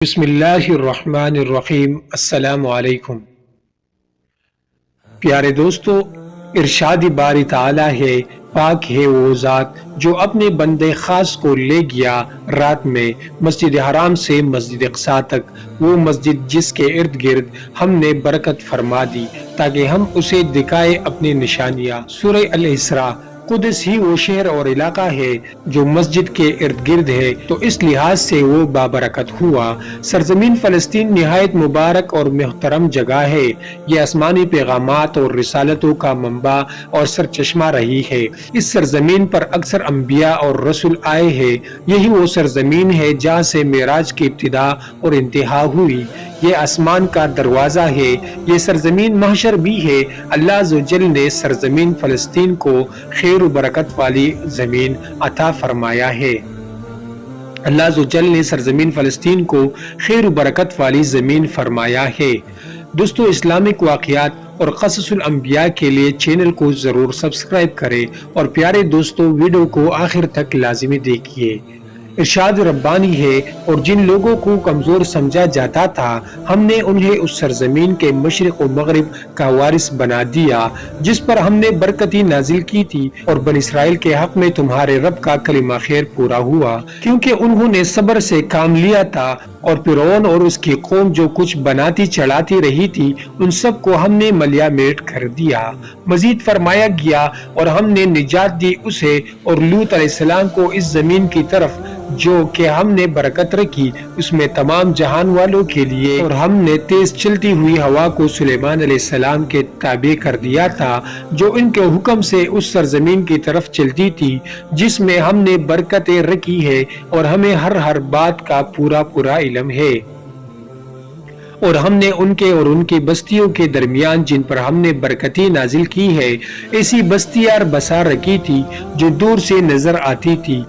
بسم اللہ الرحمن الرحیم۔ السلام علیکم پیارے دوستو، ارشاد باری تعالی ہے، پاک ہے وہ ذات جو اپنے بندے خاص کو لے گیا رات میں مسجد حرام سے مسجد اقصی تک، وہ مسجد جس کے ارد گرد ہم نے برکت فرما دی تاکہ ہم اسے دکھائے اپنی نشانیاں۔ سورہ الاسراء۔ قدس ہی وہ شہر اور علاقہ ہے جو مسجد کے ارد گرد ہے، تو اس لحاظ سے وہ بابرکت ہوا۔ سرزمین فلسطین نہایت مبارک اور محترم جگہ ہے۔ یہ آسمانی پیغامات اور رسالتوں کا منبع اور سرچشمہ رہی ہے۔ اس سرزمین پر اکثر انبیاء اور رسول آئے ہیں۔ یہی وہ سرزمین ہے جہاں سے معراج کی ابتدا اور انتہا ہوئی۔ یہ آسمان کا دروازہ ہے، یہ سرزمین محشر بھی ہے۔ اللہ عز و جل نے سرزمین فلسطین کو خیر و برکت والی زمین عطا فرمایا ہے۔ اللہ عز و جل نے سرزمین فلسطین کو خیر و برکت والی زمین فرمایا ہے۔ دوستو، اسلامک واقعات اور قصص الانبیاء کے لیے چینل کو ضرور سبسکرائب کریں اور پیارے دوستو ویڈیو کو آخر تک لازمی دیکھیے۔ ارشاد ربانی ہے، اور جن لوگوں کو کمزور سمجھا جاتا تھا ہم نے انہیں اس سرزمین کے مشرق و مغرب کا وارث بنا دیا جس پر ہم نے برکتی نازل کی تھی، اور بنی اسرائیل کے حق میں تمہارے رب کا کلمہ خیر پورا ہوا، کیونکہ انہوں نے صبر سے کام لیا تھا، اور فرعون اور اس کی قوم جو کچھ بناتی چڑھاتی رہی تھی ان سب کو ہم نے ملیا میٹ کر دیا۔ مزید فرمایا گیا، اور ہم نے نجات دی اسے اور لوط علیہ السلام کو اس زمین کی طرف جو کہ ہم نے برکت رکھی اس میں تمام جہان والوں کے لیے، اور ہم نے تیز چلتی ہوئی ہوا کو سلیمان علیہ السلام کے تابع کر دیا تھا جو ان کے حکم سے اس سرزمین کی طرف چلتی تھی جس میں ہم نے برکتیں رکھی ہے، اور ہمیں ہر بات کا پورا علم ہے۔ اور ہم نے ان کے اور ان کی بستیوں کے درمیان جن پر ہم نے برکتی نازل کی ہے ایسی بستیاں بسا رکھی تھی جو دور سے نظر آتی تھی،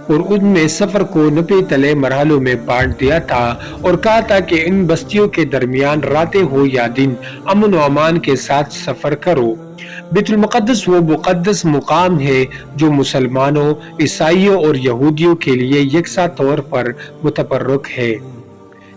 اور ان میں سفر کو نپے تلے مرحلوں میں بانٹ دیا تھا، اور کہا تھا کہ ان بستیوں کے درمیان راتیں ہو یا دن امن و امان کے ساتھ سفر کرو۔ بیت المقدس وہ مقدس مقام ہے جو مسلمانوں، عیسائیوں اور یہودیوں کے لیے یکساں طور پر متبرک ہے۔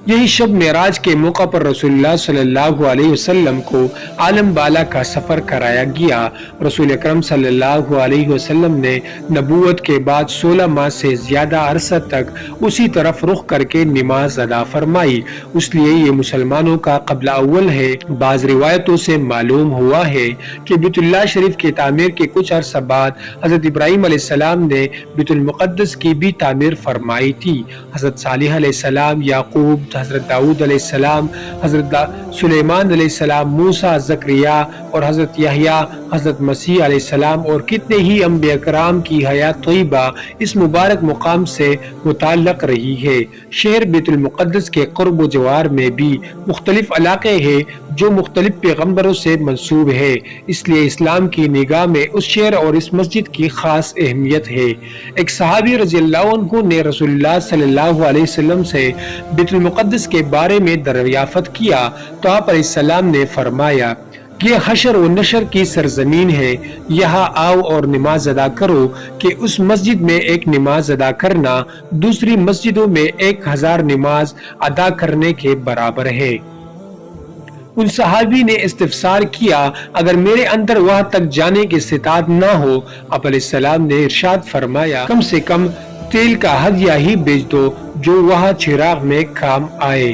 یہی شب معراج کے موقع پر رسول اللہ صلی اللہ علیہ وسلم کو عالم بالا کا سفر کرایا گیا۔ رسول اکرم صلی اللہ علیہ وسلم نے نبوت کے بعد 16 ماہ سے زیادہ عرصہ تک اسی طرف رخ کر کے نماز ادا فرمائی، اس لیے یہ مسلمانوں کا قبلہ اول ہے۔ بعض روایتوں سے معلوم ہوا ہے کہ بیت اللہ شریف کی تعمیر کے کچھ عرصہ بعد حضرت ابراہیم علیہ السلام نے بیت المقدس کی بھی تعمیر فرمائی تھی۔ حضرت صالح علیہ السلام، یعقوب، حضرت داؤد علیہ السلام، حضرت سلیمان علیہ السلام، موسیٰ، زکریا اور حضرت یحییٰ، حضرت مسیح علیہ السلام اور کتنے ہی انبیاء کرام کی حیات طیبہ اس مبارک مقام سے متعلق رہی ہے۔ شہر بیت المقدس کے قرب و جوار میں بھی مختلف علاقے ہیں جو مختلف پیغمبروں سے منسوب ہے، اس لیے اسلام کی نگاہ میں اس شہر اور اس مسجد کی خاص اہمیت ہے۔ ایک صحابی رضی اللہ عنہ نے رسول اللہ صلی اللہ علیہ وسلم سے بیت المقدس کے بارے میں دریافت کیا تو آپ علیہ السلام نے فرمایا، یہ حشر و نشر کی سرزمین ہے، یہاں آؤ اور نماز ادا کرو، کہ اس مسجد میں ایک نماز ادا کرنا دوسری مسجدوں میں 1000 نماز ادا کرنے کے برابر ہے۔ ان صحابی نے استفسار کیا، اگر میرے اندر وہاں تک جانے کی استطاعت نہ ہو؟ آپ علیہ السلام نے ارشاد فرمایا، کم سے کم تیل کا ہدیہ ہی بیچ دو جو وہاں چراغ میں کام آئے۔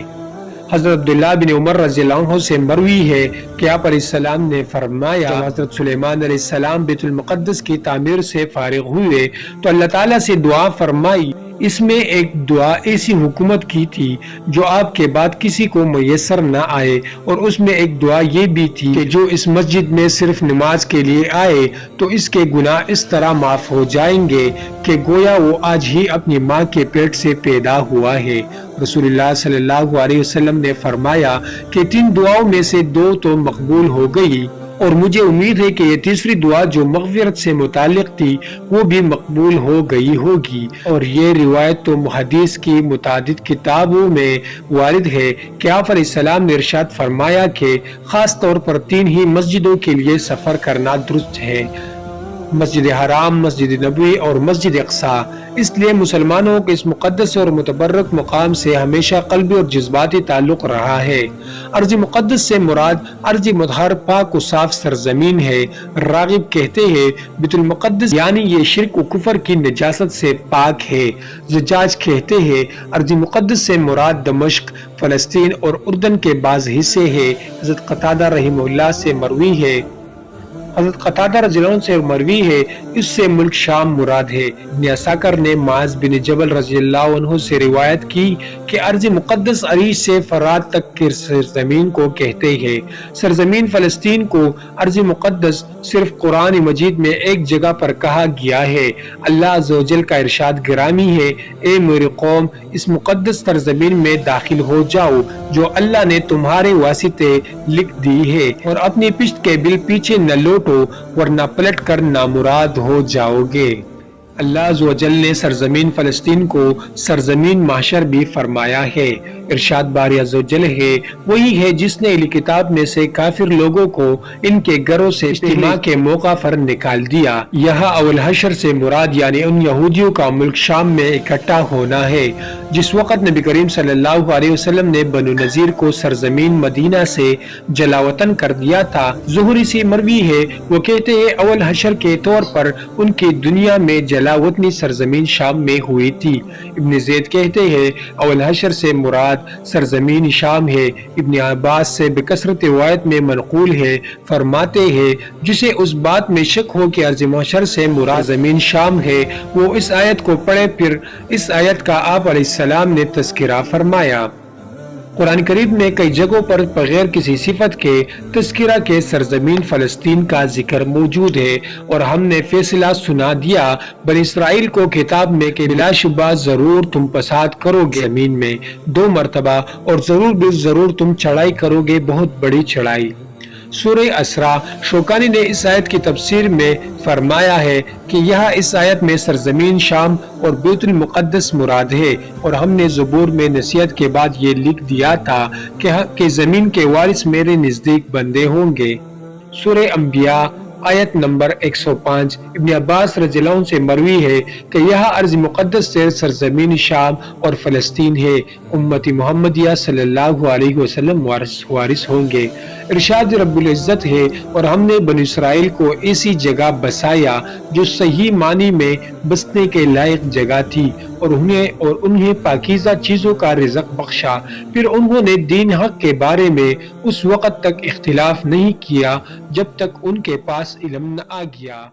حضرت عبداللہ بن عمر رضی اللہ عنہ سے مروی ہے کہ آپ علیہ السلام نے فرمایا، جب حضرت سلیمان علیہ السلام بیت المقدس کی تعمیر سے فارغ ہوئے تو اللہ تعالیٰ سے دعا فرمائی۔ اس میں ایک دعا ایسی حکومت کی تھی جو آپ کے بعد کسی کو میسر نہ آئے، اور اس میں ایک دعا یہ بھی تھی کہ جو اس مسجد میں صرف نماز کے لیے آئے تو اس کے گناہ اس طرح معاف ہو جائیں گے کہ گویا وہ آج ہی اپنی ماں کے پیٹ سے پیدا ہوا ہے۔ رسول اللہ صلی اللہ علیہ وسلم نے فرمایا کہ 3 دعاؤں میں سے 2 تو مقبول ہو گئی، اور مجھے امید ہے کہ یہ تیسری دعا جو مغفرت سے متعلق تھی وہ بھی مقبول ہو گئی ہوگی۔ اور یہ روایت تو حدیث کی متعدد کتابوں میں وارد ہے کہ آپ علیہ السلام نے ارشاد فرمایا کہ خاص طور پر 3 ہی مسجدوں کے لیے سفر کرنا درست ہے۔ مسجد حرام، مسجد نبوی اور مسجد اقصی۔ اس لیے مسلمانوں کے اس مقدس اور متبرک مقام سے ہمیشہ قلبی اور جذباتی تعلق رہا ہے۔ ارض مقدس سے مراد ارض مطہر پاک و صاف سرزمین ہے۔ راغب کہتے ہیں بیت المقدس یعنی یہ شرک و کفر کی نجاست سے پاک ہے۔ زجاج کہتے ہیں ارض مقدس سے مراد دمشق، فلسطین اور اردن کے بعض حصے ہے۔ حضرت قتادہ رحمہ اللہ سے مروی ہے، حضرت قتادہ رضی اللہ عنہ سے مروی ہے، اس سے ملک شام مراد ہے۔ ابن عساکر نے معاذ بن جبل رضی اللہ عنہ سے روایت کی کہ ارض مقدس عریش سے فرات تک کی سرزمین کو کہتے ہیں۔ سرزمین فلسطین کو ارض مقدس صرف قرآن مجید میں ایک جگہ پر کہا گیا ہے۔ اللہ عز و جل کا ارشاد گرامی ہے، اے میری قوم اس مقدس سرزمین میں داخل ہو جاؤ جو اللہ نے تمہارے واسطے لکھ دی ہے، اور اپنی پشت کے بل پیچھے نہ لوٹو ورنہ پلٹ کر نامراد ہو جاؤ گے۔ اللہ عز و جل نے سرزمین فلسطین کو سرزمین محشر بھی فرمایا ہے۔ ارشاد باری عز و جل ہے، وہی ہے جس نے اہل کتاب میں سے کافر لوگوں کو ان کے گھروں سے اجتماع کے موقع پر نکال دیا۔ یہاں اول حشر سے مراد یعنی ان یہودیوں کا ملک شام میں اکٹھا ہونا ہے۔ جس وقت نبی کریم صلی اللہ علیہ وسلم نے بنو نذیر کو سرزمین مدینہ سے جلاوطن کر دیا تھا، زہری سے مروی ہے، وہ کہتے ہیں اول حشر کے طور پر ان کی دنیا میں جلاوطنی سرزمین شام میں ہوئی تھی۔ ابن زید کہتے ہیں اول حشر سے مراد سرزمین شام ہے۔ ابن عباس سے بکثرت روایت میں منقول ہے، فرماتے ہیں جسے اس بات میں شک ہو کہ ارض محشر سے مراد زمین شام ہے وہ اس آیت کو پڑھے، پھر اس آیت کا آپ علیہ السلام نے تذکرہ فرمایا۔ قرآن کریم میں کئی جگہوں پر بغیر کسی صفت کے تذکرہ کے سرزمین فلسطین کا ذکر موجود ہے، اور ہم نے فیصلہ سنا دیا بنی اسرائیل کو کتاب میں کہ بلا شبہ ضرور تم فساد کرو گے زمین میں 2 مرتبہ، اور ضرور بھی ضرور تم چڑھائی کرو گے، بہت بڑی چڑھائی۔ سورہ اسراء شوکانی نے اس آیت کی تفسیر میں فرمایا ہے کہ یہاں اس آیت میں سرزمین شام اور بیت المقدس مراد ہے، اور ہم نے زبور میں نصیحت کے بعد یہ لکھ دیا تھا کہ زمین کے وارث میرے نزدیک بندے ہوں گے۔ سورہ انبیاء آیت نمبر 105 ابن عباس رضی اللہ عنہ سے مروی ہے کہ یہاں ارض مقدس سے سرزمین شام اور فلسطین ہے، امت محمدیہ صلی اللہ علیہ وسلم وارث ہوں گے۔ ارشاد رب العزت ہے، اور ہم نے بنی اسرائیل کو ایسی جگہ بسایا جو صحیح معنی میں بسنے کے لائق جگہ تھی، اور انہیں پاکیزہ چیزوں کا رزق بخشا، پھر انہوں نے دین حق کے بارے میں اس وقت تک اختلاف نہیں کیا جب تک ان کے پاس علم نہ آ گیا۔